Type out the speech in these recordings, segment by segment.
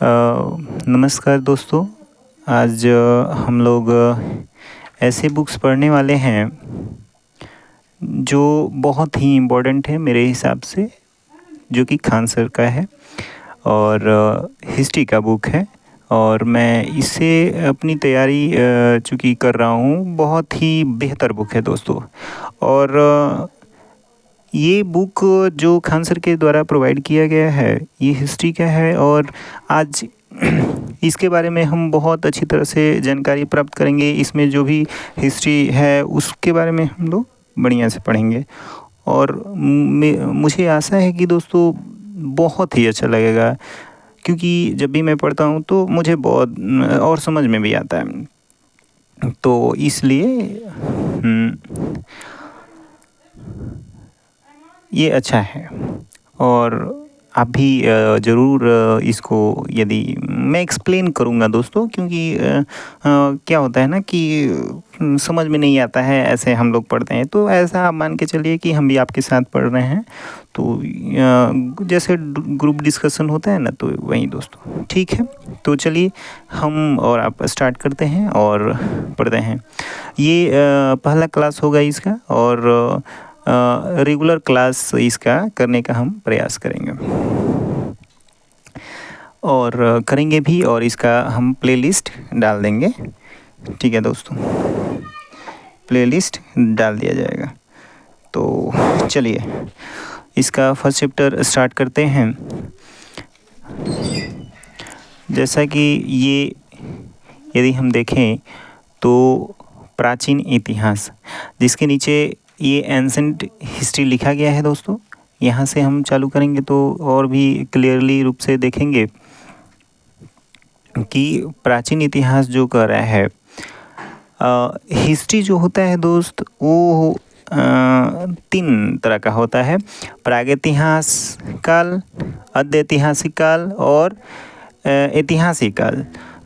नमस्कार दोस्तों। आज हम लोग ऐसे बुक्स पढ़ने वाले हैं जो बहुत ही इम्पोर्टेंट है मेरे हिसाब से, जो कि खान सर का है और हिस्ट्री का बुक है। और मैं इससे अपनी तैयारी चूँकि कर रहा हूँ, बहुत ही बेहतर बुक है दोस्तों। और ये बुक जो खान सर के द्वारा प्रोवाइड किया गया है, ये हिस्ट्री का है और आज इसके बारे में हम बहुत अच्छी तरह से जानकारी प्राप्त करेंगे। इसमें जो भी हिस्ट्री है उसके बारे में हम लोग बढ़िया से पढ़ेंगे और मुझे आशा है कि दोस्तों बहुत ही अच्छा लगेगा, क्योंकि जब भी मैं पढ़ता हूँ तो मुझे बहुत और समझ में भी आता है। तो इसलिए ये अच्छा है और आप भी ज़रूर इसको, यदि मैं एक्सप्लेन करूँगा दोस्तों, क्योंकि क्या होता है ना कि समझ में नहीं आता है, ऐसे हम लोग पढ़ते हैं। तो ऐसा आप मान के चलिए कि हम भी आपके साथ पढ़ रहे हैं, तो जैसे ग्रुप डिस्कशन होता है ना, तो वही दोस्तों। ठीक है, तो चलिए हम और आप स्टार्ट करते हैं और पढ़ते हैं। ये पहला क्लास होगा इसका और रेगुलर क्लास इसका करने का हम प्रयास करेंगे और करेंगे भी, और इसका हम प्लेलिस्ट डाल देंगे। ठीक है दोस्तों, प्लेलिस्ट डाल दिया जाएगा। तो चलिए इसका फर्स्ट चैप्टर स्टार्ट करते हैं। जैसा कि ये यदि हम देखें तो प्राचीन इतिहास, जिसके नीचे ये एंसेंट हिस्ट्री लिखा गया है दोस्तों। यहाँ से हम चालू करेंगे तो और भी क्लियरली रूप से देखेंगे कि प्राचीन इतिहास जो कर रहा है, हिस्ट्री जो होता है दोस्त, वो तीन तरह का होता है: प्रागैतिहास काल, अद्यैतिहासिक काल और ऐतिहासिक काल।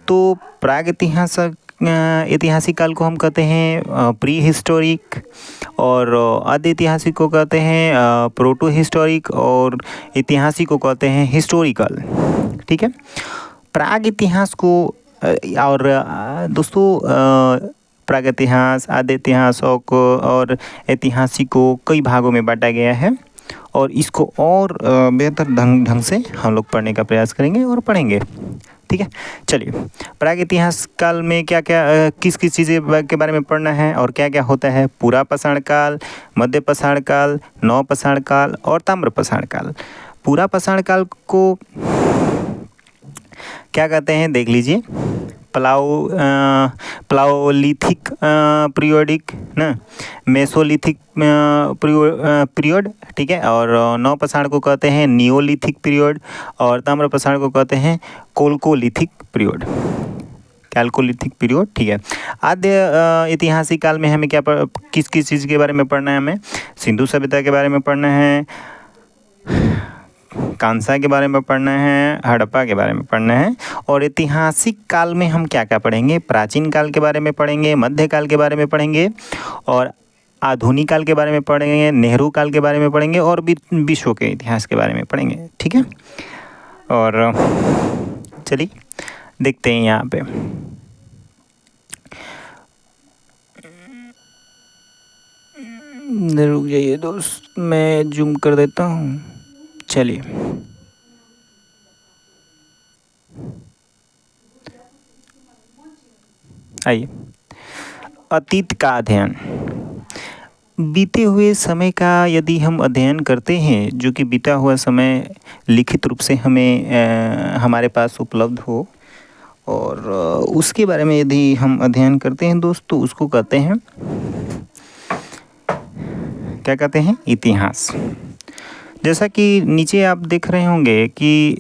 तो प्रागैतिहासिक ऐतिहासिक काल को हम कहते हैं प्री हिस्टोरिक, और अद्यैतिहासिक को कहते हैं प्रोटो हिस्टोरिक, और ऐतिहासिक को कहते हैं हिस्टोरिकल। ठीक है, प्राग इतिहास को और दोस्तों प्राग इतिहास, आद्य इतिहास और ऐतिहासिक को कई भागों में बांटा गया है और इसको और बेहतर ढंग से हम लोग पढ़ने का प्रयास करेंगे और पढ़ेंगे। ठीक है, चलिए प्राग इतिहास काल में क्या क्या किस किस चीज़ें के बारे में पढ़ना है और क्या क्या होता है: पूरा पाषाण काल, मध्य पाषाण काल, नव पाषाण काल और ताम्र पाषाण काल। पूरा पाषाण काल को क्या कहते हैं देख लीजिए: प्लाओलिथिक पीरियोडिक ना, मेसोलिथिक पीरियड। ठीक है, और नव पाषाण को कहते हैं नियोलिथिक पीरियड और ताम्र पाषाण को कहते हैं कोलकोलिथिक पीरियड, कैल्कोलिथिक पीरियड। ठीक है, आद्य ऐतिहासिक काल में हमें क्या किस किस चीज़ के बारे में पढ़ना है? हमें सिंधु सभ्यता के बारे में पढ़ना है, कांसा के बारे में पढ़ना है, हड़प्पा के बारे में पढ़ना है। और ऐतिहासिक काल में हम क्या क्या पढ़ेंगे? प्राचीन काल के बारे में पढ़ेंगे, मध्यकाल के बारे में पढ़ेंगे और आधुनिक काल के बारे में पढ़ेंगे, नेहरू काल के बारे में पढ़ेंगे और विश्व के इतिहास के बारे में पढ़ेंगे। ठीक है, और चलिए देखते हैं यहाँ पे। रुक जाइए दोस्त, मैं जूम कर देता हूँ। चलिए, आइए। अतीत का अध्ययन। बीते हुए समय का यदि हम अध्ययन करते हैं, जो कि बीता हुआ समय लिखित रूप से हमें हमारे पास उपलब्ध हो, और उसके बारे में यदि हम अध्ययन करते हैं दोस्त, तो उसको कहते हैं, क्या कहते हैं? इतिहास। जैसा कि नीचे आप देख रहे होंगे कि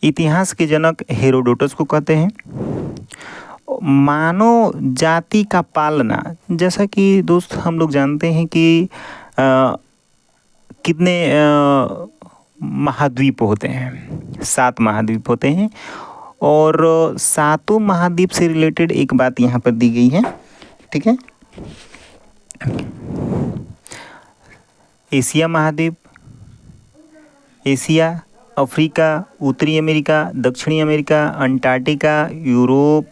इतिहास के जनक हेरोडोटस को कहते हैं। मानव जाति का पालना, जैसा कि दोस्त हम लोग जानते हैं कि कितने महाद्वीप होते हैं? 7 महाद्वीप होते हैं और 7 महाद्वीप से रिलेटेड एक बात यहाँ पर दी गई है। ठीक है, एशिया महाद्वीप, एशिया, अफ्रीका, उत्तरी अमेरिका, दक्षिणी अमेरिका, अंटार्कटिका, यूरोप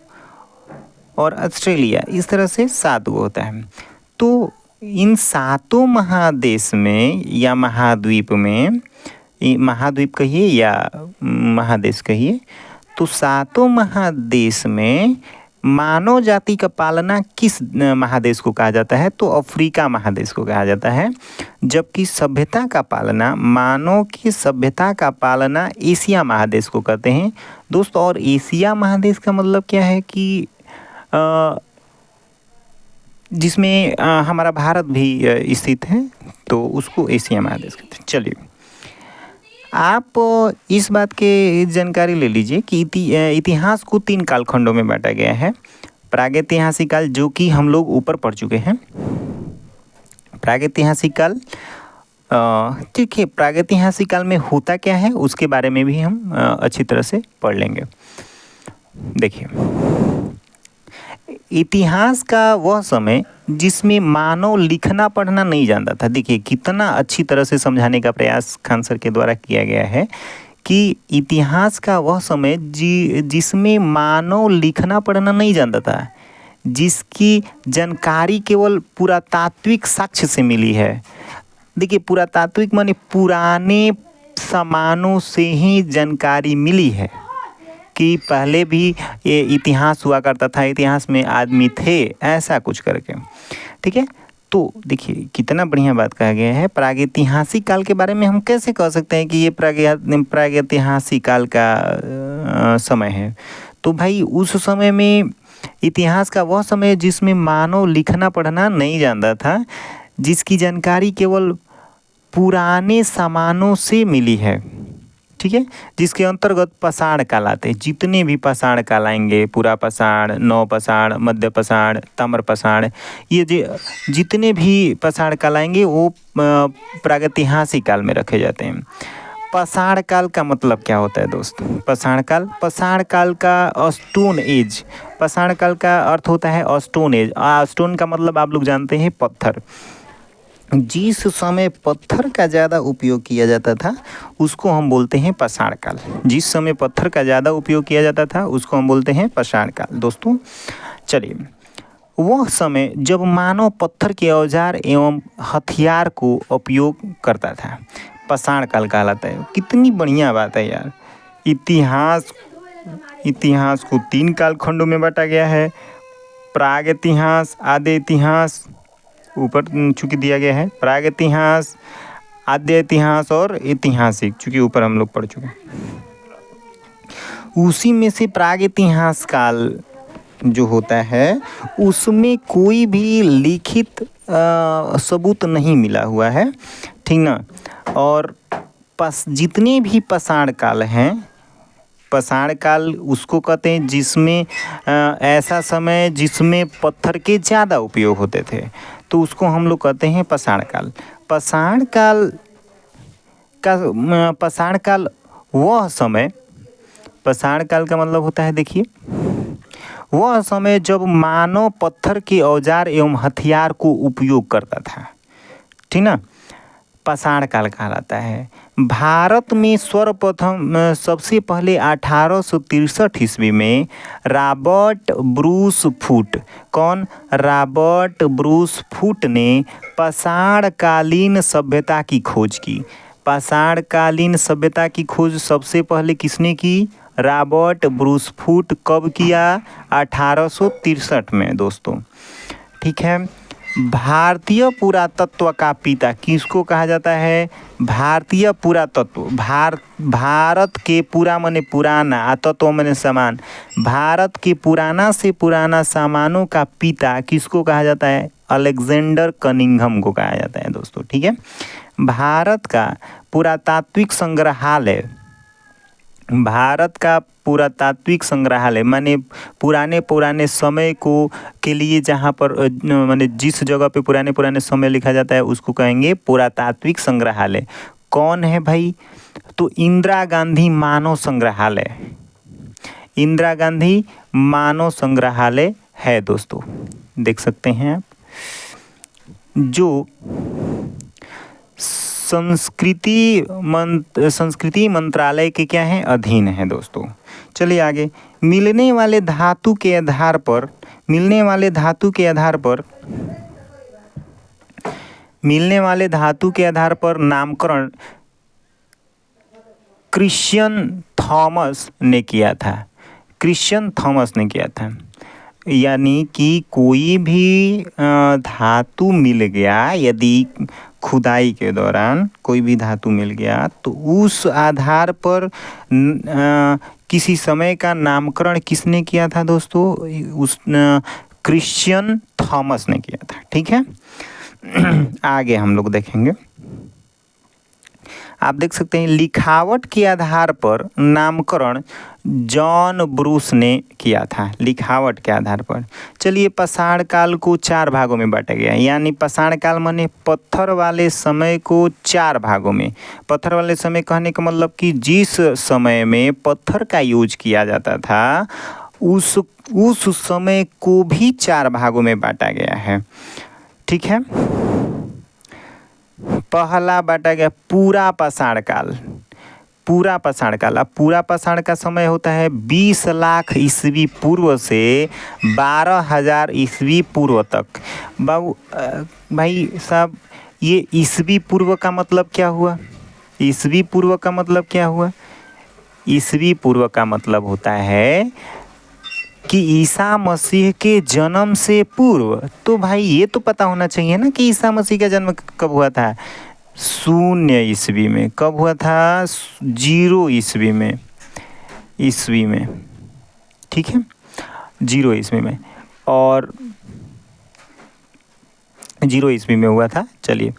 और ऑस्ट्रेलिया, इस तरह से 7 गो होता है। तो इन 7 महादेश में या महाद्वीप में, महाद्वीप कहिए या महादेश कहिए, तो 7 महादेश में मानव जाति का पालना किस महादेश को कहा जाता है? तो अफ्रीका महादेश को कहा जाता है। जबकि सभ्यता का पालना, मानव की सभ्यता का पालना एशिया महादेश को कहते हैं दोस्तों। और एशिया महादेश का मतलब क्या है कि जिसमें हमारा भारत भी स्थित है, तो उसको एशिया महादेश कहते हैं। चलिए, आप इस बात के जानकारी ले लीजिए कि इतिहास को 3 कालखंडों में बांटा गया है। प्रागैतिहासिक काल, जो कि हम लोग ऊपर पढ़ चुके हैं। प्रागैतिहासिक काल, ठीक है, प्रागैतिहासिक काल में होता क्या है उसके बारे में भी हम अच्छी तरह से पढ़ लेंगे। देखिए, इतिहास का वह समय जिसमें मानव लिखना पढ़ना नहीं जानता था। देखिए कितना अच्छी तरह से समझाने का प्रयास खान सर के द्वारा किया गया है कि इतिहास का वह समय जिसमें मानव लिखना पढ़ना नहीं जानता था, जिसकी जानकारी केवल पुरातात्विक साक्ष्य से मिली है। देखिए, पुरातात्विक माने पुराने सामानों से ही जानकारी मिली है कि पहले भी ये इतिहास हुआ करता था, इतिहास में आदमी थे, ऐसा कुछ करके। ठीक है, तो देखिए कितना बढ़िया बात कहा गया है। प्रागैतिहासिक काल के बारे में हम कैसे कह सकते हैं कि ये प्रागैतिहासिक काल का समय है? तो भाई उस समय में इतिहास का वह समय जिसमें मानव लिखना पढ़ना नहीं जानता था, जिसकी जानकारी केवल पुराने सामानों से मिली है। ठीक है, जिसके अंतर्गत पाषाण काल आते हैं। जितने भी पाषाण काल आएंगे, पुरा पाषाण, नव पाषाण, मध्य पाषाण, ताम्र पाषाण, ये जितने भी पाषाण काल आएंगे वो प्रागैतिहासिक काल में रखे जाते हैं। पाषाण काल का मतलब क्या होता है दोस्त? पाषाण काल का स्टोन एज, पाषाण काल का अर्थ होता है स्टोन एज। स्टोन का मतलब आप लोग जानते हैं पत्थर। जिस समय पत्थर का ज़्यादा उपयोग किया जाता था उसको हम बोलते हैं पाषाण काल। जिस समय पत्थर का ज़्यादा उपयोग किया जाता था उसको हम बोलते हैं पाषाण काल। दोस्तों चलिए, वह समय जब मानव पत्थर के औजार एवं हथियार को उपयोग करता था, पाषाण काल कहलाता है। कितनी बढ़िया बात है यार। इतिहास को 3 कालखंडों में बांटा गया है। प्रागैतिहास, आद्य इतिहास, ऊपर चूँकि दिया गया है प्रागैतिहास, आद्य इतिहास और ऐतिहासिक, चूँकि ऊपर हम लोग पढ़ चुके हैं। उसी में से प्रागैतिहास काल जो होता है उसमें कोई भी लिखित सबूत नहीं मिला हुआ है, ठीक ना। और जितने भी पाषाण काल हैं, पाषाण काल उसको कहते हैं जिसमें ऐसा समय जिसमें पत्थर के ज़्यादा उपयोग होते थे, तो उसको हम लोग कहते हैं पाषाण काल। पाषाण काल वह समय, पाषाण काल का मतलब होता है, देखिए, वह समय जब मानव पत्थर के औजार एवं हथियार को उपयोग करता था, ठीक ना, पाषाण काल कहलाता है। भारत में सर्वप्रथम सबसे पहले 1863 ईस्वी में रॉबर्ट ब्रूस फूट, कौन? रॉबर्ट ब्रूस फूट ने पाषाणकालीन सभ्यता की खोज की। पाषाणकालीन सभ्यता की खोज सबसे पहले किसने की? Robert Bruce Foote. कब किया? 1863 में दोस्तों, ठीक है। भारतीय पुरातत्व का पिता किसको कहा जाता है? भारतीय पुरातत्व, भारत के पुरा माने पुराना, तत्व माने सामान, भारत के पुराना से पुराना सामानों का पिता किसको कहा जाता है? अलेक्जेंडर कनिंघम को कहा जाता है दोस्तों, ठीक है। भारत का पुरातात्विक संग्रहालय, भारत का पुरातात्विक संग्रहालय माने पुराने समय को के लिए जहाँ पर माने जिस जगह पे पुराने समय लिखा जाता है उसको कहेंगे पुरातात्विक संग्रहालय। कौन है भाई? तो इंदिरा गांधी मानव संग्रहालय, इंदिरा गांधी मानव संग्रहालय है दोस्तों, देख सकते हैं आप, जो संस्कृति मंत्रालय के क्या हैं, अधीन है दोस्तों। चलिए आगे। मिलने वाले धातु के आधार पर नामकरण क्रिश्चियन थॉमस ने किया था। यानी कि कोई भी धातु मिल गया, यदि खुदाई के दौरान कोई भी धातु मिल गया तो उस आधार पर किसी समय का नामकरण किसने किया था दोस्तों, क्रिश्चियन थॉमस ने किया था। ठीक है, आगे हम लोग देखेंगे। आप देख सकते हैं लिखावट के आधार पर नामकरण जॉन ब्रूस ने किया था, लिखावट के आधार पर। चलिए, पाषाण काल को 4 भागों में बांटा गया, यानी पाषाण काल माने पत्थर वाले समय को 4 भागों में। पत्थर वाले समय कहने का मतलब कि जिस समय में पत्थर का यूज किया जाता था उस समय को भी 4 भागों में बांटा गया है। ठीक है, पहला बांटा गया पूरा पाषाण काल। अब पूरा पाषाण का समय होता है 20 लाख ईस्वी पूर्व से 12,000 ईस्वी पूर्व तक। भाई साहब, ये ईस्वी पूर्व का मतलब क्या हुआ? ईस्वी पूर्व का मतलब होता है कि ईसा मसीह के जन्म से पूर्व। तो भाई ये तो पता होना चाहिए ना कि ईसा मसीह का जन्म कब हुआ था? 0 ईस्वी में। कब हुआ था? 0 ईस्वी में। ठीक है, 0 ईस्वी में, और 0 ईस्वी में हुआ था। चलिए,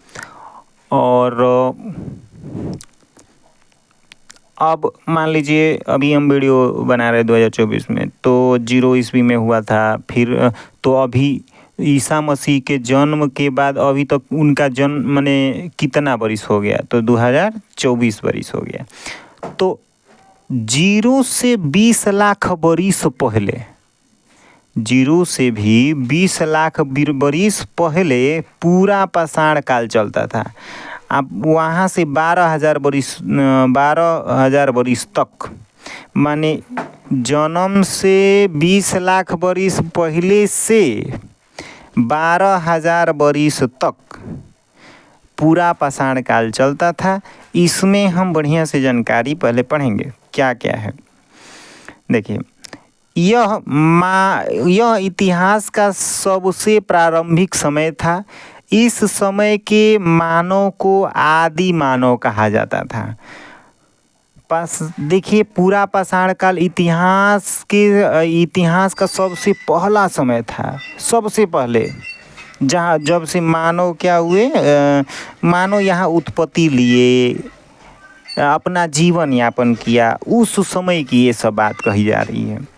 और अब मान लीजिए अभी हम वीडियो बना रहे 2024 में, तो 0 ईस्वी में हुआ था। फिर तो अभी ईसा मसीह के जन्म के बाद अभी तक उनका जन्म माने कितना बरिस हो गया? तो 2024 बरिस हो गया। तो 0 से 20 लाख बरिस पहले, 0 से भी 20 लाख बरिस पहले पूरा पाषाण काल चलता था। आप वहाँ से 12,000 बरिस तक, माने जन्म से 20 लाख बरिस पहले से 12,000 बरिस तक पूरा पाषाण काल चलता था। इसमें हम बढ़िया से जानकारी पहले पढ़ेंगे क्या क्या है। देखिए, यह इतिहास का सबसे प्रारंभिक समय था। इस समय के मानव को आदि मानव कहा जाता था। देखिए, पूरा पाषाण काल इतिहास का सबसे पहला समय था। सबसे पहले जब से मानव क्या हुए, मानव यहाँ उत्पत्ति लिए, अपना जीवन यापन किया, उस समय की ये सब बात कही जा रही है।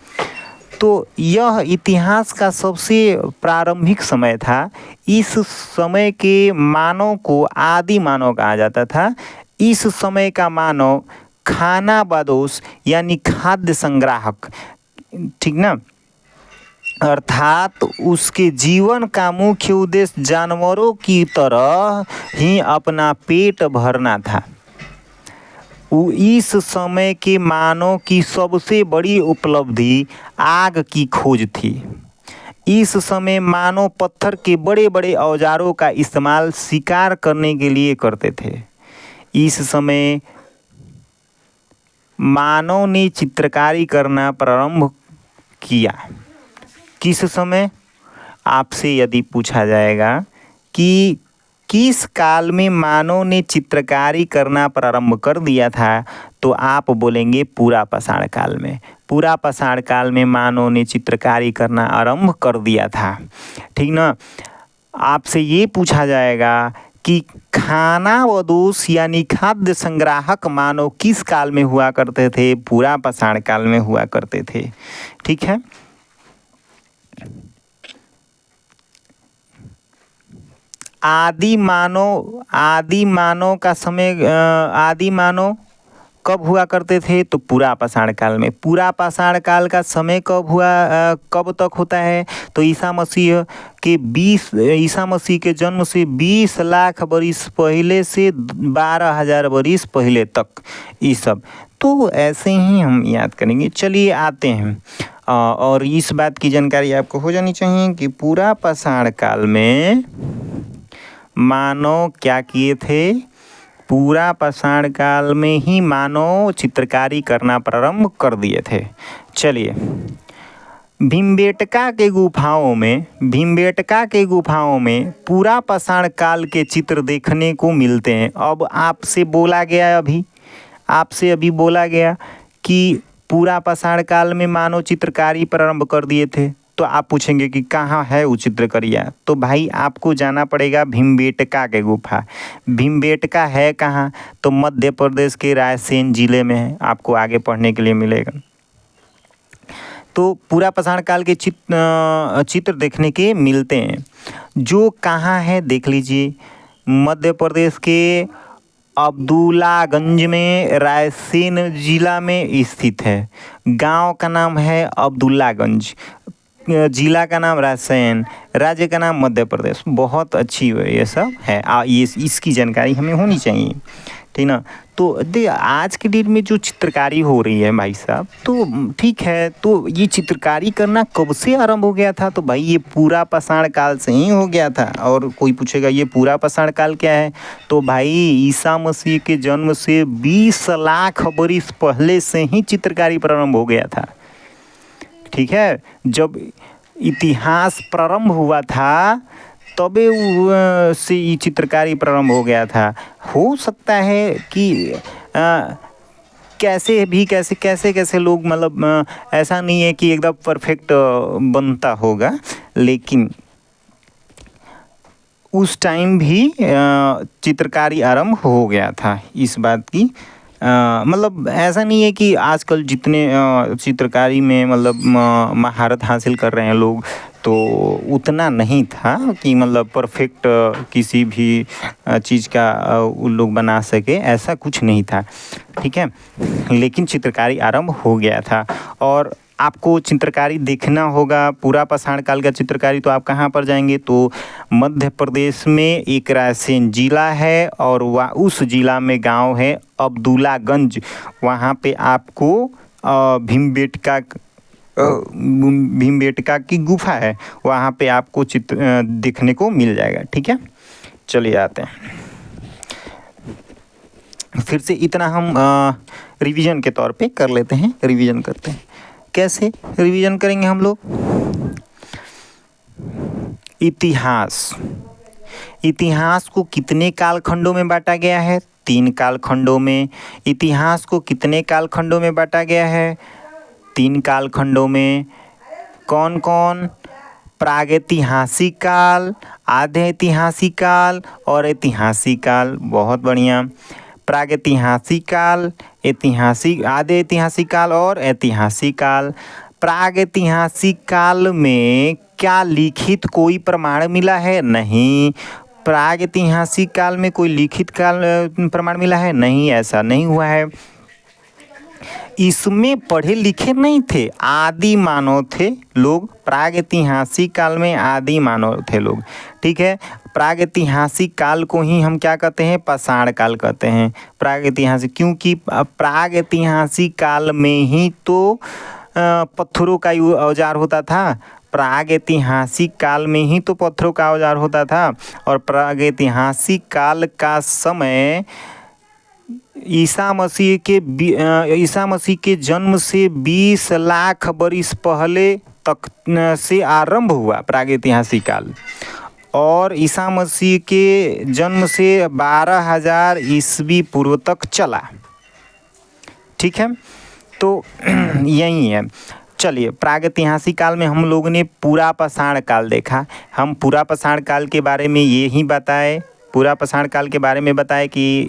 तो यह इतिहास का सबसे प्रारंभिक समय था। इस समय के मानव को आदि मानव कहा जाता था। इस समय का मानव खानाबदोश यानी खाद्य संग्राहक, ठीक ना, अर्थात उसके जीवन का मुख्य उद्देश्य जानवरों की तरह ही अपना पेट भरना था। इस समय के मानव की सबसे बड़ी उपलब्धि आग की खोज थी। इस समय मानव पत्थर के बड़े बड़े औजारों का इस्तेमाल शिकार करने के लिए करते थे। इस समय मानव ने चित्रकारी करना प्रारंभ किया। किस समय? आपसे यदि पूछा जाएगा कि किस काल में मानव ने चित्रकारी करना प्रारंभ कर दिया था, तो आप बोलेंगे पूरा पाषाण काल में। पूरा पाषाण काल में मानव ने चित्रकारी करना आरंभ कर दिया था। ठीक ना। आपसे ये पूछा जाएगा कि खानाबदोश यानी खाद्य संग्राहक मानव किस काल में हुआ करते थे? पूरा पाषाण काल में हुआ करते थे। ठीक है। आदि मानव का समय, आदि मानव कब हुआ करते थे? तो पूरा पाषाण काल में। पूरा पाषाण काल का समय कब हुआ, कब तक होता है? तो ईसा मसीह के जन्म से 20 लाख बरिस पहले से 12,000 बरिस पहले तक, ये सब तो ऐसे ही हम याद करेंगे। चलिए आते हैं, और इस बात की जानकारी आपको हो जानी चाहिए कि पूरा पाषाण काल में मानव क्या किए थे? पूरा पाषाण काल में ही मानव चित्रकारी करना प्रारंभ कर दिए थे। चलिए, भीमबेटका के गुफाओं में पूरा पाषाण काल के चित्र देखने को मिलते हैं। अब आपसे अभी बोला गया कि पूरा पाषाण काल में मानव चित्रकारी प्रारंभ कर दिए थे, तो आप पूछेंगे कि कहाँ है वो चित्रकारियाँ? तो भाई आपको जाना पड़ेगा भीमबेटका के गुफा। भीमबेटका है कहाँ? तो मध्य प्रदेश के रायसेन जिले में है, आपको आगे पढ़ने के लिए मिलेगा। तो पूरा पाषाण काल के चित्र देखने के मिलते हैं। जो कहाँ है देख लीजिए, मध्य प्रदेश के अब्दुल्लागंज में, रायसेन जिला में स्थित है। गांव का नाम है अब्दुल्लागंज, जिला का नाम रायसेन, राज्य का नाम मध्य प्रदेश। बहुत अच्छी ये सब है, ये इसकी जानकारी हमें होनी चाहिए, ठीक ना। तो आज के डेट में जो चित्रकारी हो रही है भाई साहब, तो ठीक है, तो ये चित्रकारी करना कब से आरंभ हो गया था? तो भाई ये पूरा पाषाण काल से ही हो गया था। और कोई पूछेगा ये पूरा पाषाण काल क्या है? तो भाई ईसा मसीह के जन्म से 20 लाख बरिस पहले से ही चित्रकारी प्रारंभ हो गया था, ठीक है। जब इतिहास प्रारंभ हुआ था तबे से ये चित्रकारी प्रारंभ हो गया था। हो सकता है कि कैसे लोग, मतलब ऐसा नहीं है कि एकदम परफेक्ट बनता होगा, लेकिन उस टाइम भी चित्रकारी आरंभ हो गया था। इस बात की मतलब ऐसा नहीं है कि आजकल जितने चित्रकारी में मतलब महारत हासिल कर रहे हैं लोग, तो उतना नहीं था कि मतलब परफेक्ट किसी भी चीज़ का वो लोग बना सके, ऐसा कुछ नहीं था, ठीक है। लेकिन चित्रकारी आरंभ हो गया था। और आपको चित्रकारी देखना होगा, पूरा पाषाण काल का चित्रकारी, तो आप कहाँ पर जाएंगे? तो मध्य प्रदेश में एक रायसेन जिला है, और उस जिला में गांव है अब्दुल्लागंज। वहाँ पे आपको भीमबेटका की गुफा है, वहाँ पे आपको चित्र देखने को मिल जाएगा, ठीक है। चलिए आते हैं फिर से, इतना हम रिवीजन के तौर पे कर लेते हैं। रिवीजन करते हैं, कैसे रिवीजन करेंगे हम लोग? इतिहास को कितने कालखंडों में बांटा गया है? 3 कालखंडों में। इतिहास को कितने कालखंडों में बांटा गया है? 3 कालखंडों में। कौन कौन? प्रागैतिहासिक काल, आधे ऐतिहासिक काल और ऐतिहासिक काल। बहुत बढ़िया। प्रागैतिहासिक काल, आधे ऐतिहासिक काल और ऐतिहासिक काल। प्रागैतिहासिक काल में क्या लिखित कोई प्रमाण मिला है? नहीं। प्रागैतिहासिक काल में कोई लिखित प्रमाण मिला है? नहीं, ऐसा नहीं हुआ है। इसमें पढ़े लिखे नहीं थे, आदि मानव थे लोग। प्रागैतिहासिक काल में आदि मानव थे लोग, ठीक है। प्रागैतिहासिक काल को ही हम क्या कहते हैं? पाषाण काल कहते हैं। प्रागैतिहासिक, क्योंकि प्रागैतिहासिक काल में ही तो पत्थरों का औजार होता था। प्रागैतिहासिक काल में ही तो पत्थरों का औजार होता था। और प्रागैतिहासिक काल का समय ईसा मसीह के जन्म से 20 लाख बरिस पहले तक से आरंभ हुआ प्रागैतिहासिक काल, और ईसा मसीह के जन्म से 12,000 ईस्वी पूर्व तक चला, ठीक है। तो यही है। चलिए, प्रागैतिहासिक काल में हम लोगों ने पूरा पाषाण काल देखा। हम पूरा पाषाण काल के बारे में ये ही बताए, पूरा पाषाण काल के बारे में बताए कि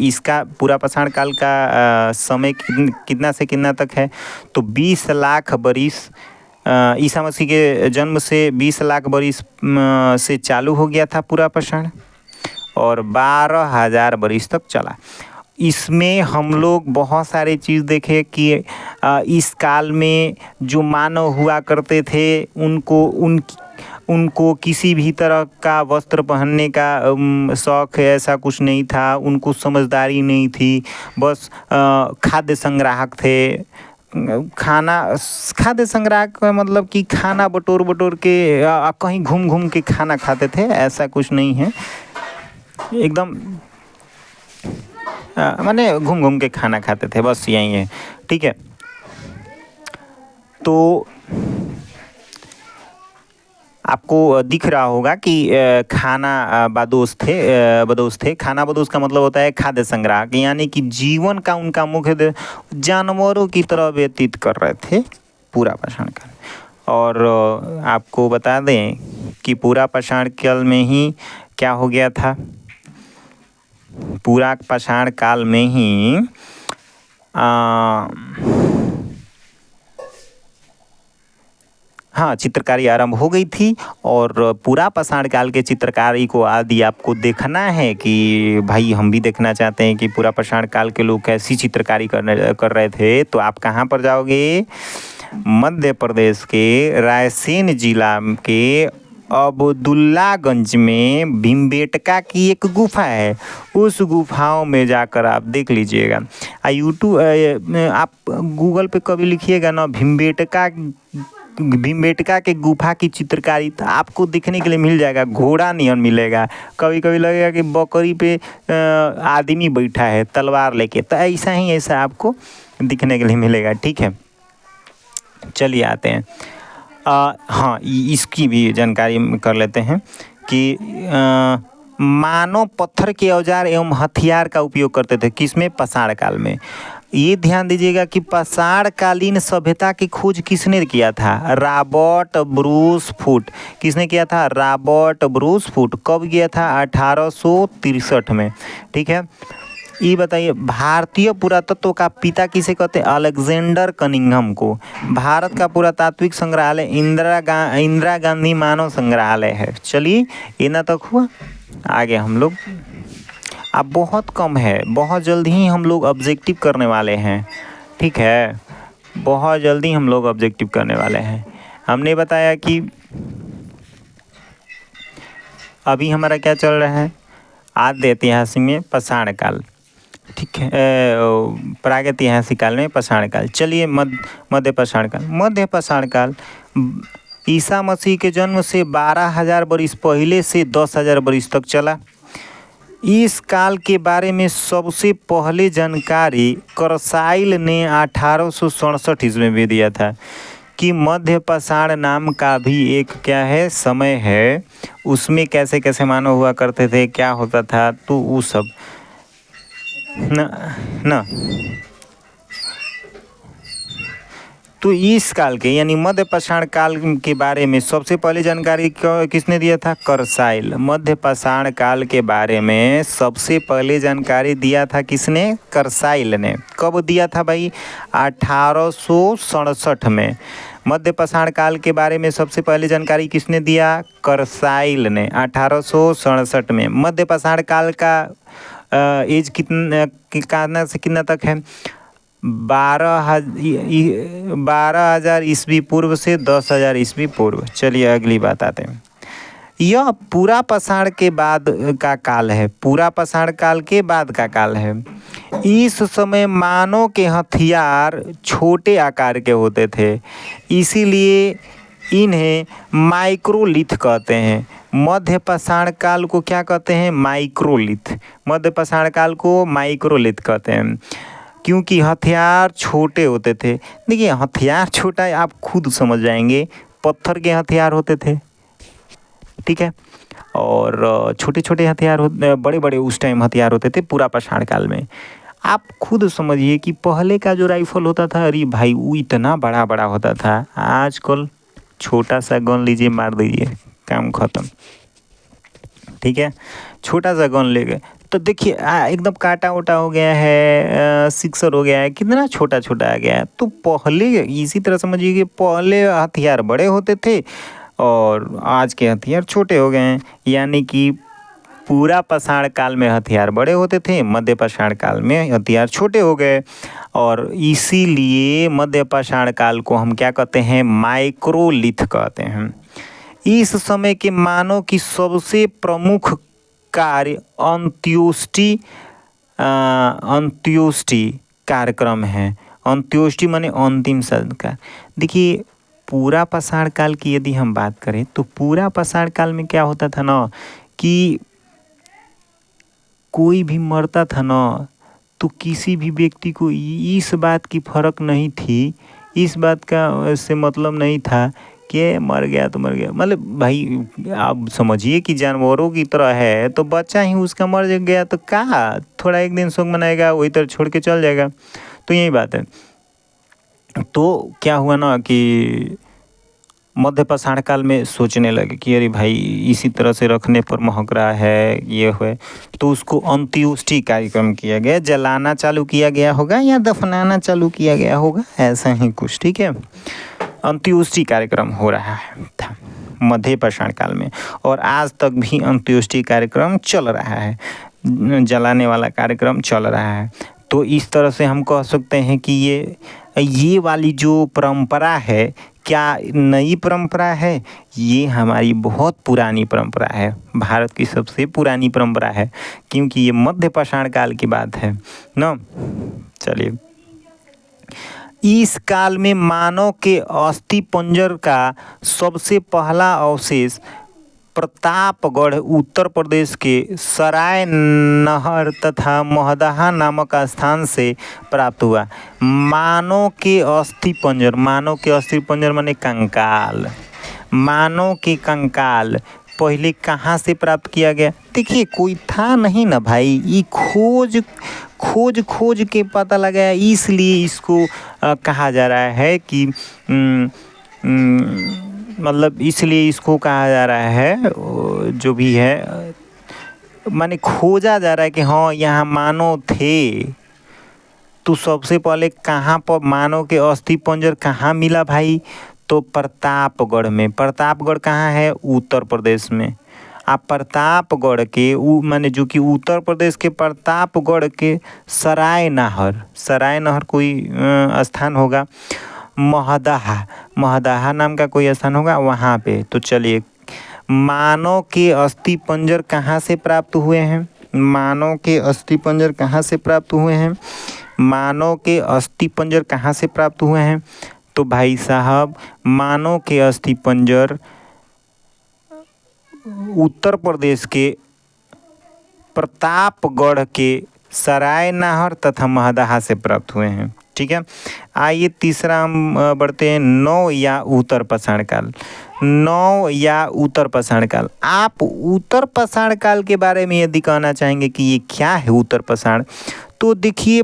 इसका पूरा पाषाण काल का समय कितना से कितना तक है। तो 20 लाख बरिस, ईसा मसीह के जन्म से 20 लाख बरिस से चालू हो गया था पूरा पाषाण, और 12,000 बरिस तक चला। इसमें हम लोग बहुत सारे चीज़ देखे कि इस काल में जो मानव हुआ करते थे उनको किसी भी तरह का वस्त्र पहनने का शौक है ऐसा कुछ नहीं था। उनको समझदारी नहीं थी, बस खाद्य संग्राहक थे। खाद्य संग्राहक का मतलब कि खाना बटोर बटोर के कहीं घूम घूम के खाना खाते थे, ऐसा कुछ नहीं है। एकदम माने घूम घूम के खाना खाते थे, बस यही है। ठीक है, तो आपको दिख रहा होगा कि खाना बदोश थे। खाना बदोश का मतलब होता है खाद्य संग्राहक, यानी कि जीवन का उनका मुख्य जानवरों की तरह व्यतीत कर रहे थे पूरा पाषाण काल। और आपको बता दें कि पूरा पाषाण काल में ही क्या हो गया था। पूरा पाषाण काल में ही हाँ चित्रकारी आरंभ हो गई थी। और पूरा पाषाण काल के चित्रकारी को आदि आपको देखना है कि भाई हम भी देखना चाहते हैं कि पूरा पाषाण काल के लोग कैसी चित्रकारी कर रहे थे, तो आप कहाँ पर जाओगे? मध्य प्रदेश के रायसेन जिला के अब्दुल्लागंज में भीमबेटका की एक गुफा है। उस गुफाओं में जाकर आप देख लीजिएगा। आप गूगल पे कभी लिखिएगा ना भीमबेटका के गुफा की चित्रकारी, तो आपको देखने के लिए मिल जाएगा। घोड़ा नियन मिलेगा, कभी कभी लगेगा कि बकरी पे आदमी बैठा है तलवार लेके, तो ऐसा आपको दिखने के लिए मिलेगा। ठीक है, चलिए आते हैं। हाँ, इसकी भी जानकारी कर लेते हैं कि मानव पत्थर के औजार एवं हथियार का उपयोग करते थे किसमें? पाषाण काल में। ये ध्यान दीजिएगा कि पाषाण कालीन सभ्यता की खोज किसने किया था? Robert Bruce foot. किसने किया था? Robert Bruce foot. कब किया था? 1863 में। ठीक है, ये बताइए भारतीय पुरातत्व का पिता किसे कहते हैं? अलेक्जेंडर कनिंघम को। भारत का पुरातात्विक संग्रहालय इंदिरा गांधी मानव संग्रहालय है। चलिए इतना तक हुआ। आगे हम लोग अब बहुत कम है, बहुत जल्दी ही हम लोग ऑब्जेक्टिव करने वाले हैं। ठीक है, बहुत जल्दी हम लोग ऑब्जेक्टिव करने वाले हैं। हमने बताया कि अभी हमारा क्या चल रहा है? आद्य ऐतिहासिक में पाषाण काल, ठीक है, प्रागैतिहासिक काल में पाषाण काल। चलिए मध्य पाषाण काल। मध्य पाषाण काल ईसा मसीह के जन्म से 12,000 बरिस पहले से 10,000 बरिस तक चला। इस काल के बारे में सबसे पहले जानकारी करसाइल ने 1867 ईस्वी में दिया था कि मध्य पाषाण नाम का भी एक क्या है समय है। उसमें कैसे कैसे मानव हुआ करते थे, क्या होता था, तो वो सब ना तो इस काल के यानी मध्य पाषाण काल के बारे में सबसे पहले जानकारी किसने दिया था? करसाइल। मध्य पाषाण काल के बारे में सबसे पहले जानकारी दिया था किसने? करसाइल ने। कब दिया था भाई? 1867 में। मध्य पाषाण काल के बारे में सबसे पहले जानकारी किसने दिया? करसाइल ने 1867 में। मध्य पाषाण काल का एज कितना से कितना तक है? 12,000 ईस्वी पूर्व से 10,000 ईस्वी पूर्व। चलिए अगली बात आते हैं। यह पूरा पाषाण के बाद का काल है। पूरा पाषाण काल के बाद का काल है। इस समय मानव के हथियार छोटे आकार के होते थे, इसीलिए इन्हें माइक्रोलिथ कहते हैं। मध्य पाषाण काल को क्या कहते हैं? माइक्रोलिथ। मध्य पाषाण काल को माइक्रोलिथ कहते हैं क्योंकि हथियार छोटे होते थे। देखिए हथियार छोटा है, आप खुद समझ जाएंगे। पत्थर के हथियार होते थे, ठीक है, और छोटे छोटे हथियार बड़े बड़े उस टाइम हथियार होते थे पूरा पाषाण काल में। आप खुद समझिए कि पहले का जो राइफल होता था, अरे भाई वो इतना बड़ा बड़ा होता था। आजकल छोटा सा गन लीजिए, मार दीजिए, काम खत्म। ठीक है, छोटा सा गन ले गए तो देखिए एकदम काटा वोटा हो गया है, सिक्सर हो गया है, कितना छोटा छोटा आ गया है। तो पहले इसी तरह समझिए कि पहले हथियार बड़े होते थे और आज के हथियार छोटे हो गए हैं। यानी कि पूरा पाषाण काल में हथियार बड़े होते थे, मध्य पाषाण काल में हथियार छोटे हो गए और इसीलिए मध्य पाषाण काल को हम क्या कहते हैं, माइक्रोलिथ कहते हैं। इस समय के मानव की सबसे प्रमुख कार्य अंत्योष्टि कार्यक्रम है। अंत्योष्टि माने अंतिम संस्कार। देखिए पूरा पाषाण काल की यदि हम बात करें तो पूरा पाषाण काल में क्या होता था ना कि कोई भी मरता था ना तो किसी भी व्यक्ति को इस बात की फर्क नहीं थी, इस बात का से मतलब नहीं था कि मर गया तो मर गया। मतलब भाई आप समझिए कि जानवरों की तरह है, तो बच्चा ही उसका मर गया तो क्या थोड़ा एक दिन शोक मनाएगा, वही तरह छोड़ के चल जाएगा। तो यही बात है। तो क्या हुआ ना कि मध्य पाषाण काल में सोचने लगे कि अरे भाई इसी तरह से रखने पर महक रहा है, ये हुए, तो उसको अंत्योष्टि कार्यक्रम किया गया। जलाना चालू किया गया होगा या दफनाना चालू किया गया होगा, ऐसा ही कुछ। ठीक है, अंत्योष्टि कार्यक्रम हो रहा है था मध्य पाषाण काल में, और आज तक भी अंत्योष्टि कार्यक्रम चल रहा है, जलाने वाला कार्यक्रम चल रहा है। तो इस तरह से हम कह सकते हैं कि ये वाली जो परंपरा है, क्या नई परंपरा है, ये हमारी बहुत पुरानी परंपरा है, भारत की सबसे पुरानी परंपरा है, क्योंकि ये मध्य पाषाण काल की बात है ना। चलिए, इस काल में मानव के अस्थि पंजर का सबसे पहला अवशेष प्रतापगढ़ उत्तर प्रदेश के सराय नहर तथा महदहा नामक स्थान से प्राप्त हुआ। मानव के अस्थि पंजर माने कंकाल, मानव के कंकाल पहले कहाँ से प्राप्त किया गया? देखिए कोई था नहीं ना भाई, ये खोज के पता लगाया, इसलिए इसको कहा जा रहा है कि मतलब इसलिए इसको कहा जा रहा है, जो भी है माने खोजा जा रहा है कि हाँ यहाँ मानव थे। तो सबसे पहले कहाँ पर मानव के अस्थि पंजर कहाँ मिला भाई? तो प्रतापगढ़ में। प्रतापगढ़ कहाँ है? उत्तर प्रदेश में। आप प्रतापगढ़ के माने जो कि उत्तर प्रदेश के प्रतापगढ़ के सराय नहर कोई स्थान होगा, महदहा नाम का कोई स्थान होगा वहाँ पे। तो चलिए, मानव के अस्थि पंजर कहाँ से प्राप्त हुए हैं? मानव के अस्थि पंजर कहाँ से प्राप्त हुए हैं? मानव के अस्थि पंजर कहाँ से प्राप्त हुए हैं? तो भाई साहब, मानव के अस्थि पंजर उत्तर प्रदेश के प्रतापगढ़ के सराय नहर तथा महदहा से प्राप्त हुए हैं। ठीक है, आइए तीसरा हम बढ़ते हैं, नौ या उत्तर पाषाण काल। नौ या उत्तर पाषाण काल, आप उत्तर पाषाण काल के बारे में यदि कहना चाहेंगे कि ये क्या है उत्तर पाषाण, तो देखिए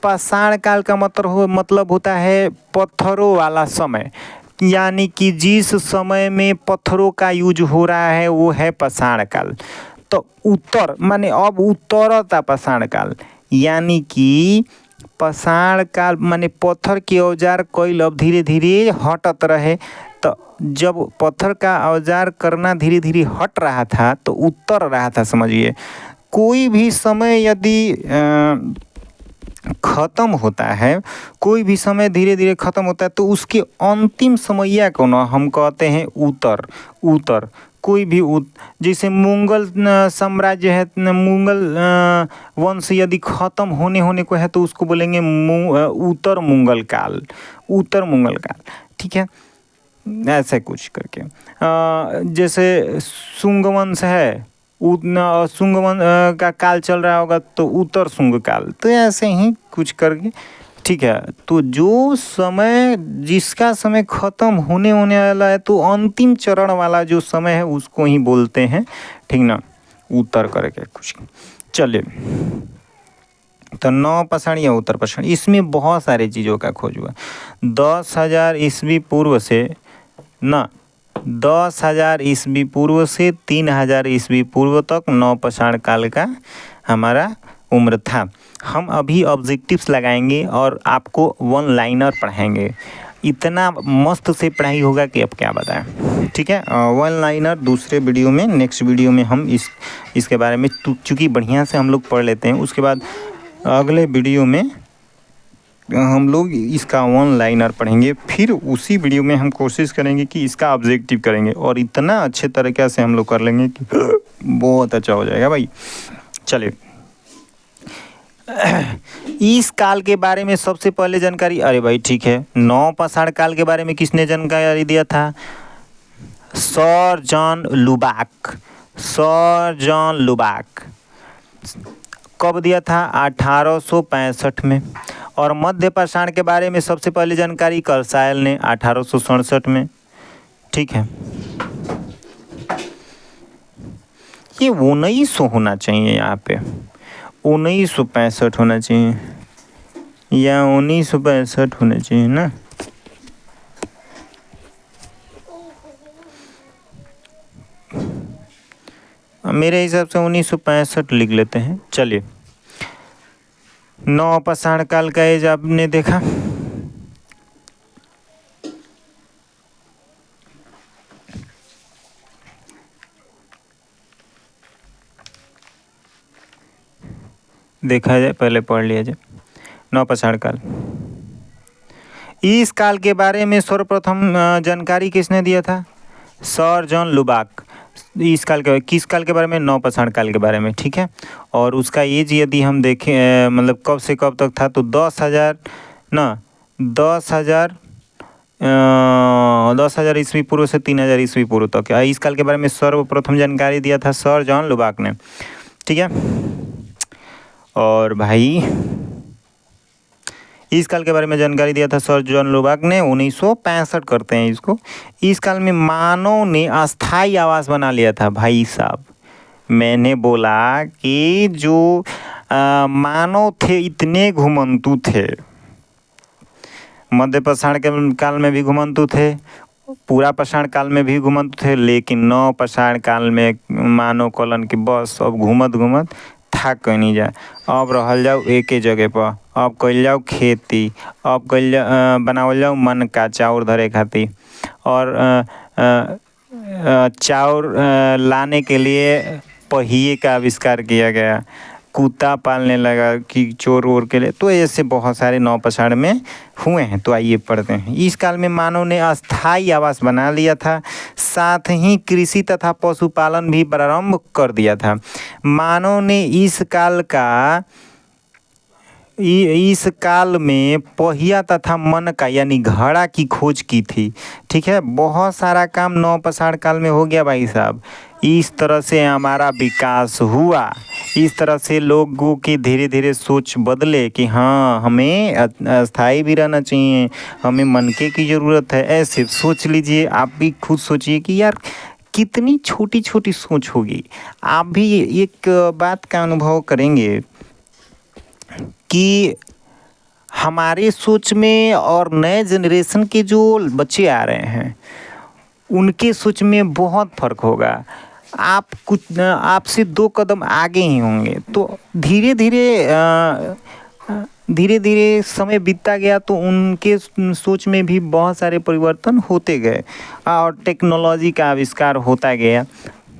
पाषाण काल का मतलब होता है पत्थरों वाला समय, यानी कि जिस समय में पत्थरों का यूज हो रहा है वो है पाषाण काल। तो उत्तर माने अब उत्तरता पाषाण काल, यानी कि पाषाण काल माने पत्थर के औजार कई अब धीरे धीरे हटत रहे। तो जब पत्थर का औजार करना धीरे धीरे हट रहा था तो उत्तर रहा था, समझिए। कोई भी समय यदि ख़त्म होता है, कोई भी समय धीरे धीरे ख़त्म होता है, तो उसके अंतिम समयया को ना हम कहते हैं उत्तर। कोई भी जैसे मुगल साम्राज्य है, मुगल वंश यदि ख़त्म होने को है तो उसको बोलेंगे उत्तर मुगल काल। ठीक है, ऐसे कुछ करके। जैसे शुंग वंश है, शुंग का काल चल रहा होगा तो उत्तर शुंग काल, तो ऐसे ही कुछ करके। ठीक है, तो जो समय जिसका समय ख़त्म होने वाला है, तो अंतिम चरण वाला जो समय है उसको ही बोलते हैं, ठीक ना, उत्तर करके कुछ। चलिए, तो नौ पाषाण या उत्तर पाषाण, इसमें बहुत सारी चीज़ों का खोज हुआ। 10,000 ईस्वी पूर्व से 10,000 ईस्वी पूर्व से 3,000 ईस्वी पूर्व तक नौ पाषाण काल का हमारा उम्र था। हम अभी ऑब्जेक्टिव्स लगाएंगे और आपको वन लाइनर पढ़ाएंगे। इतना मस्त से पढ़ाई होगा कि अब क्या बताएं। ठीक है, वन लाइनर दूसरे वीडियो में, नेक्स्ट वीडियो में हम इसके बारे में चूँकि बढ़िया से हम लोग पढ़ लेते हैं, उसके बाद अगले वीडियो में हम लोग इसका वन लाइनर पढ़ेंगे। फिर उसी वीडियो में हम कोशिश करेंगे कि इसका ऑब्जेक्टिव करेंगे और इतना अच्छे तरीक़े से हम लोग कर लेंगे कि बहुत अच्छा हो जाएगा भाई। चलिए, इस काल के बारे में सबसे पहले जानकारी, अरे भाई ठीक है, नौपाषाण काल के बारे में किसने जानकारी दिया था? Sir John लुबाक। सर जॉन लुबाक कब दिया था? 1865 में। और मध्य पाषाण के बारे में सबसे पहले जानकारी कर्सायल ने 1867 में। ठीक है, ये 1900 होना चाहिए, यहाँ पे 1965 होना चाहिए या 1965 होना चाहिए ना। मेरे हिसाब से 1965 लिख लेते हैं। चलिए, नौपाषाण काल का एज आपने देखा। देखा जाए, पहले पढ़ लिया जाए नौपाषाण काल। इस काल के बारे में सर्वप्रथम जानकारी किसने दिया था? Sir John लुबाक। इस काल के, किस काल के बारे में? नौपाषाण काल के बारे में। ठीक है, और उसका एज यदि हम देखें मतलब कब से कब तक था, तो 10,000 ईस्वी पूर्व से 3,000 ईस्वी पूर्व तक। इस काल के बारे में सर्वप्रथम जानकारी दिया था सर जॉन लुबाक ने। ठीक है, और भाई इस काल के बारे में जानकारी दिया था सर जॉन लुबाक ने 1965 करते हैं इसको। इस काल में मानव ने अस्थाई आवास बना लिया था। भाई साहब, मैंने बोला कि जो मानव थे इतने घुमंतु थे, मध्य पाषाण के काल में भी घुमंतु थे, पूरा पाषाण काल में भी घुमंतु थे, लेकिन नौपाषाण काल में मानव कलन की बस अब घूमत घूमत थाक कहीं नहीं जा। अब रहल जाओ एक जगह पर, अब कल जाओ खेती, अब कल बनावल जाओ मन का चाउर धरे खातिर, और चाउर लाने के लिए पहिए का आविष्कार किया गया, कुत्ता पालने लगा कि चोर वोर के लिए। तो ऐसे बहुत सारे नौपाषाण में हुए हैं। तो आइए पढ़ते हैं। इस काल में मानव ने अस्थाई आवास बना लिया था, साथ ही कृषि तथा पशुपालन भी प्रारंभ कर दिया था। मानव ने इस काल में पहिया तथा मन का यानी घड़ा की खोज की थी। ठीक है, बहुत सारा काम नौपाषाण काल में हो गया भाई साहब। इस तरह से हमारा विकास हुआ, इस तरह से लोगों की धीरे धीरे सोच बदले कि हाँ, हमें अस्थाई भी रहना चाहिए, हमें मनके की ज़रूरत है। ऐसे सोच लीजिए, आप भी खुद सोचिए कि यार कितनी छोटी छोटी सोच होगी। आप भी एक बात का अनुभव करेंगे कि हमारे सोच में और नए जनरेशन के जो बच्चे आ रहे हैं उनके सोच में बहुत फ़र्क होगा। आप कुछ आपसे 2 कदम आगे ही होंगे। तो धीरे धीरे समय बीतता गया तो उनके सोच में भी बहुत सारे परिवर्तन होते गए और टेक्नोलॉजी का आविष्कार होता गया।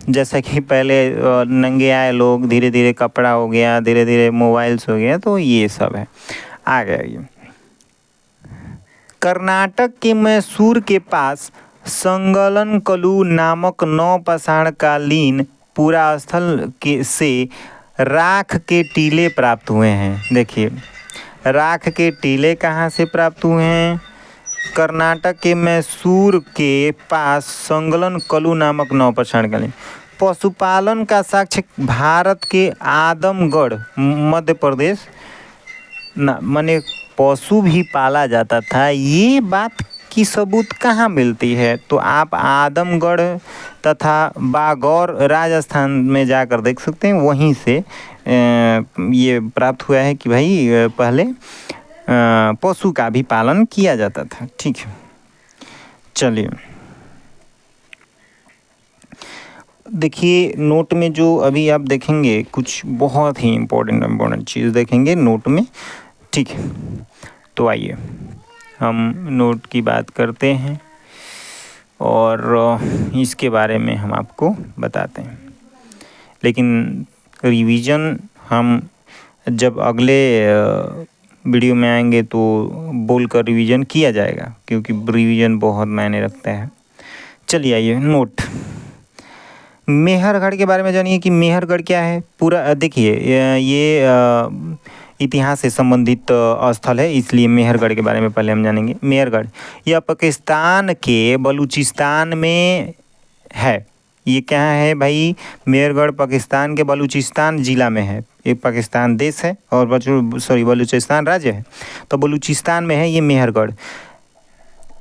जैसा कि पहले नंगे आए लोग, धीरे धीरे कपड़ा हो गया, धीरे धीरे मोबाइल्स हो गया, तो ये सब है आ गया। ये कर्नाटक के मैसूर के पास संगलनकलु नामक नौपाषाण कालीन पूरा स्थल से राख के टीले प्राप्त हुए हैं। देखिए, राख के टीले कहाँ से प्राप्त हुए हैं? कर्नाटक के मैसूर के पास संगलनकलु नामक नौपाषाण कालीन। पशुपालन का साक्ष्य भारत के आदमगढ़ मध्य प्रदेश माने पशु भी पाला जाता था। ये बात की सबूत कहाँ मिलती है? तो आप आदमगढ़ तथा बागौर राजस्थान में जाकर देख सकते हैं। वहीं से ये प्राप्त हुआ है कि भाई पहले पशु का भी पालन किया जाता था। ठीक है, चलिए देखिए, नोट में जो अभी आप देखेंगे कुछ बहुत ही इम्पोर्टेंट चीज़ देखेंगे नोट में। ठीक है, तो आइए हम नोट की बात करते हैं और इसके बारे में हम आपको बताते हैं। लेकिन रिवीजन हम जब अगले वीडियो में आएंगे तो बोलकर रिवीजन किया जाएगा, क्योंकि रिवीजन बहुत मायने रखता है। चलिए आइए नोट। मेहरगढ़ के बारे में जानिए कि मेहरगढ़ क्या है। पूरा देखिए ये इतिहास से संबंधित स्थल है, इसलिए मेहरगढ़ के बारे में पहले हम जानेंगे। मेहरगढ़ यह पाकिस्तान के बलूचिस्तान में है। ये क्या है भाई? मेहरगढ़ पाकिस्तान के बलूचिस्तान ज़िला में है। ये पाकिस्तान देश है और बलूचिस्तान राज्य है, तो बलूचिस्तान में है ये मेहरगढ़।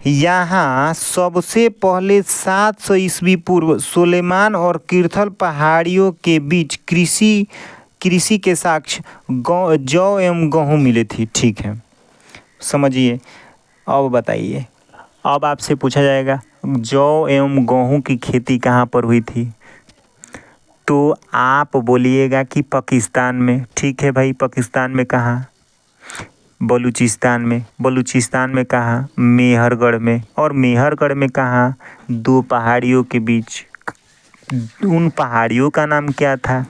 यहाँ सबसे पहले 700 ईस्वी पूर्व सुलेमान और किरथल पहाड़ियों के बीच कृषि के साक्ष्य जौ एवं गेहूँ मिले थी। ठीक है, समझिए। अब बताइए, अब आपसे पूछा जाएगा जौ एवं गेहूँ की खेती कहाँ पर हुई थी, तो आप बोलिएगा कि पाकिस्तान में। ठीक है भाई, पाकिस्तान में कहाँ? बलूचिस्तान में। बलूचिस्तान में कहाँ? मेहरगढ़ में। और मेहरगढ़ में कहाँ? दो पहाड़ियों के बीच। उन पहाड़ियों का नाम क्या था?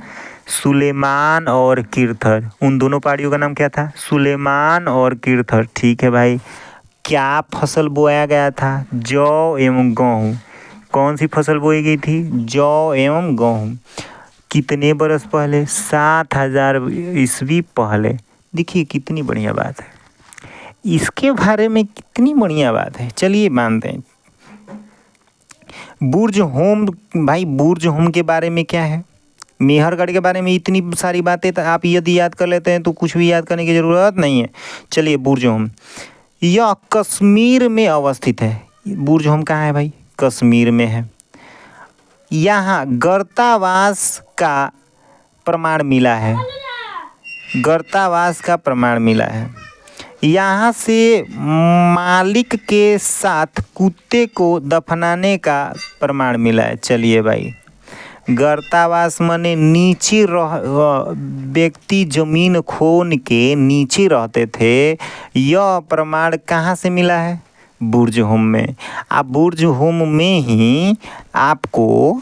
सुलेमान और किरथल। उन दोनों पहाड़ियों का नाम क्या था? सुलेमान और किरथल। ठीक है भाई। क्या फसल बोया गया था? जौ एवं गेहूँ। कौन सी फसल बोई गई थी? जौ एवं गेहूँ। कितने बरस पहले? 7000 ईस्वी पहले। देखिए कितनी बढ़िया बात है, इसके बारे में कितनी बढ़िया बात है। चलिए मानते हैं। बुर्ज होम भाई, बुर्ज होम के बारे में क्या है? मेहरगढ़ के बारे में इतनी सारी बातें तो आप यदि याद कर लेते हैं तो कुछ भी याद करने की ज़रूरत नहीं है। चलिए, बुर्ज होम यह कश्मीर में अवस्थित है। बुर्ज होम कहाँ है भाई? कश्मीर में है। यहाँ गर्तावास का प्रमाण मिला है। गर्तावास का प्रमाण मिला है। यहाँ से मालिक के साथ कुत्ते को दफनाने का प्रमाण मिला है। चलिए भाई, गर्तावास माने नीचे व्यक्ति जमीन खोन के नीचे रहते थे। यह प्रमाण कहाँ से मिला है? बुर्ज होम में। आप बुर्ज होम में ही आपको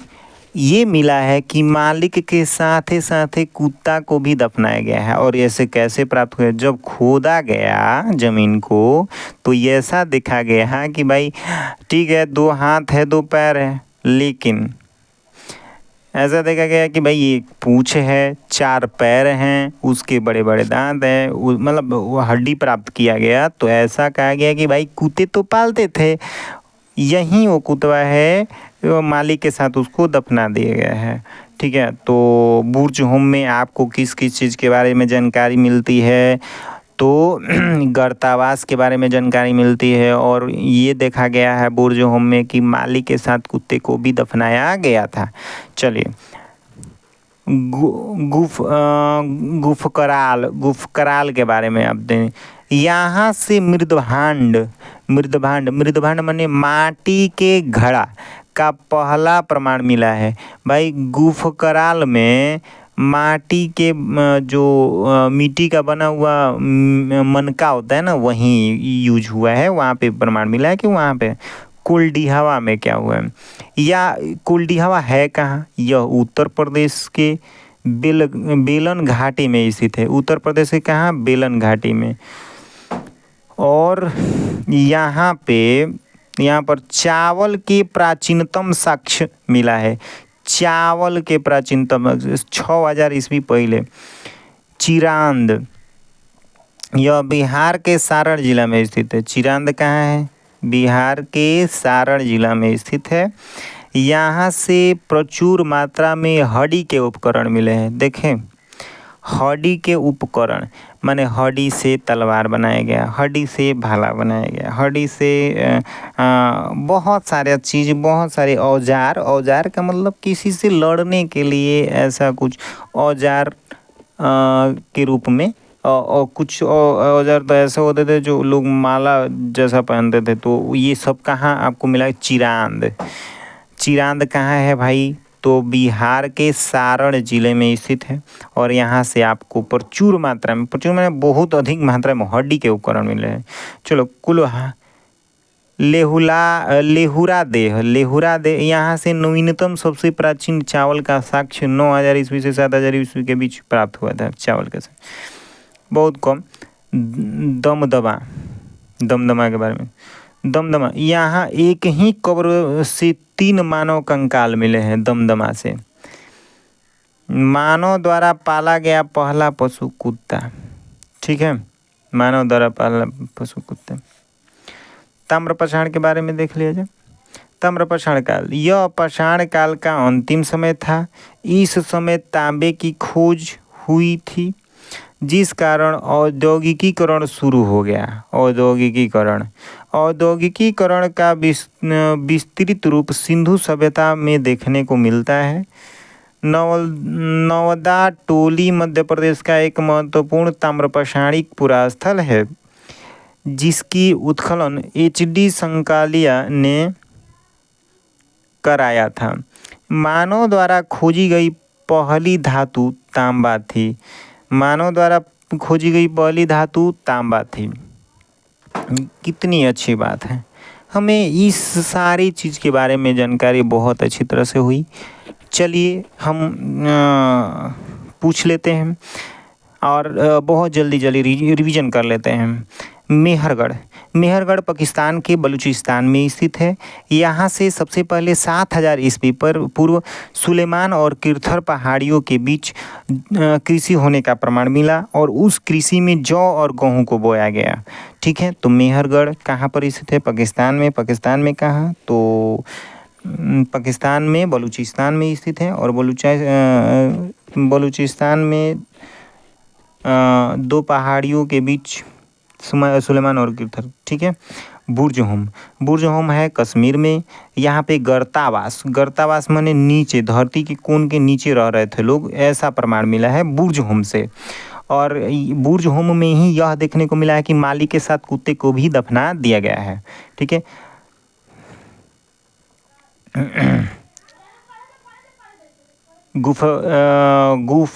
ये मिला है कि मालिक के साथ साथ कुत्ता को भी दफनाया गया है। और ऐसे कैसे प्राप्त हुआ? जब खोदा गया ज़मीन को तो ऐसा देखा गया कि भाई ठीक है, 2 हाथ है 2 पैर है, लेकिन ऐसा देखा गया कि भाई एक पूँछ है, 4 पैर हैं, उसके बड़े बड़े दांत हैं, मतलब वो हड्डी प्राप्त किया गया। तो ऐसा कहा गया कि भाई कुत्ते तो पालते थे, यहीं वो कुत्ता है, वो मालिक के साथ उसको दफना दिया गया है। ठीक है, तो बुर्ज होम में आपको किस किस चीज़ के बारे में जानकारी मिलती है? तो गर्तावास के बारे में जानकारी मिलती है, और ये देखा गया है बुर्ज होम में कि मालिक के साथ कुत्ते को भी दफनाया गया था। चलिए, गुफकराल के बारे में आप दें। यहाँ से मृदभांड माने माटी के घड़ा का पहला प्रमाण मिला है। भाई गुफकराल में माटी के जो मिट्टी का बना हुआ मनका होता है ना, वहीं यूज हुआ है। वहाँ पे प्रमाण मिला है कि वहाँ पे कुलडीहवा में क्या हुआ है। या कुलडीहवा है कहाँ? यह उत्तर प्रदेश के बेलन घाटी में स्थित है। उत्तर प्रदेश के कहाँ? बेलन घाटी में। और यहाँ पर चावल के प्राचीनतम साक्ष्य मिला है। चावल के प्राचीनतम 6000 ईस्वी पहले। चिरांद, यह बिहार के सारण जिला में स्थित है। चिरांद कहाँ है? बिहार के सारण जिला में स्थित है। यहाँ से प्रचुर मात्रा में हड्डी के उपकरण मिले हैं। देखें, हड्डी के उपकरण माने हड्डी से तलवार बनाया गया, हड्डी से भाला बनाया गया, हड्डी से बहुत सारे चीज़, बहुत सारे औजार का मतलब किसी से लड़ने के लिए ऐसा कुछ औजार के रूप में। और कुछ औजार तो ऐसे होते थे जो लोग माला जैसा पहनते थे। तो ये सब कहाँ आपको मिला? चिरांद। चिरांद कहाँ है भाई? तो तो बिहार के सारण जिले में स्थित है और यहाँ से आपको प्रचुर मात्रा में बहुत अधिक मात्रा में हड्डी के उपकरण मिले हैं। चलो लेहुरा देह यहाँ से नवीनतम सबसे प्राचीन चावल का साक्ष्य 9000 ईस्वी से 7000 ईस्वी के बीच प्राप्त हुआ था। चावल का बहुत कम। दमदमा के बारे में, दमदमा यहाँ एक ही कब्र से 3 मानव कंकाल मिले हैं। दमदमा से मानव द्वारा पाला गया पहला पशु कुत्ता। ठीक है, मानव द्वारा पाला पशु कुत्ता। ताम्रपाषाण के बारे में देख लिया जाए। ताम्रपाषाण काल, यह पाषाण काल का अंतिम समय था। इस समय तांबे की खोज हुई थी, जिस कारण औद्योगिकीकरण शुरू हो गया। औद्योगिकीकरण का विस्तृत रूप सिंधु सभ्यता में देखने को मिलता है। नवदा टोली मध्य प्रदेश का एक महत्वपूर्ण ताम्रपाषाणिक पुरास्थल है, जिसकी उत्खनन HD संकालिया ने कराया था। मानव द्वारा खोजी गई पहली धातु तांबा थी। कितनी अच्छी बात है, हमें इस सारी चीज़ के बारे में जानकारी बहुत अच्छी तरह से हुई। चलिए हम पूछ लेते हैं और बहुत जल्दी रिवीजन कर लेते हैं। मेहरगढ़ पाकिस्तान के बलूचिस्तान में स्थित है। यहाँ से सबसे पहले 7000 ईस्वी पर पूर्व सुलेमान और किरथर पहाड़ियों के बीच कृषि होने का प्रमाण मिला और उस कृषि में जौ और गेहूं को बोया गया। ठीक है, तो मेहरगढ़ कहाँ पर स्थित है? पाकिस्तान में कहाँ? तो पाकिस्तान में बलूचिस्तान में स्थित है और बलूचिस्तान में 2 पहाड़ियों के बीच सुलेमान और किरथर। ठीक है। बुर्ज होम है कश्मीर में। यहाँ पे गर्तावास माने नीचे, धरती के कोन के नीचे रह रहे थे लोग, ऐसा प्रमाण मिला है बुर्ज होम से। और बुर्ज होम में ही यह देखने को मिला है कि माली के साथ कुत्ते को भी दफना दिया गया है। ठीक है। गुफकराल,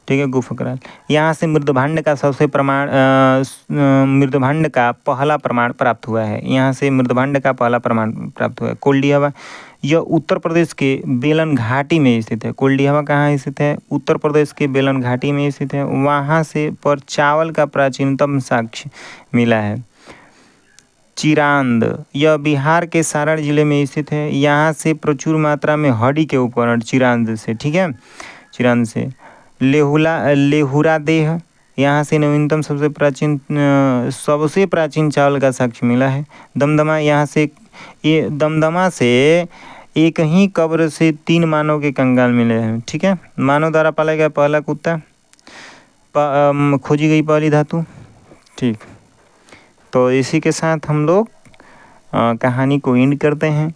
ठीक है, गुफकराल। यहाँ से मृदभांड का पहला प्रमाण प्राप्त हुआ है। कोल्डियावा, यह उत्तर प्रदेश के बेलन घाटी में स्थित है। कोल्डियावा कहाँ स्थित है? उत्तर प्रदेश के बेलन घाटी में स्थित है। वहाँ से पर चावल का प्राचीनतम साक्ष्य मिला है। चिरांद, यह बिहार के सारण जिले में स्थित है। यहाँ से प्रचुर मात्रा में हड्डी के उपकरण चिरांद से, ठीक है, चिरांद से। लेहुरा देह, यहाँ से नवीनतम सबसे प्राचीन चावल का साक्ष्य मिला है। दमदमा से एक ही कब्र से 3 मानव के कंकाल मिले हैं। ठीक है, मानव द्वारा पाला गया पहला कुत्ता, खोजी गई पहली धातु। ठीक, तो इसी के साथ हम लोग कहानी को एंड करते हैं।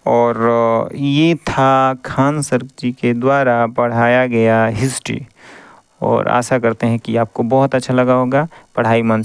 और ये था खान सर जी के द्वारा पढ़ाया गया हिस्ट्री, और आशा करते हैं कि आपको बहुत अच्छा लगा होगा। पढ़ाई मन से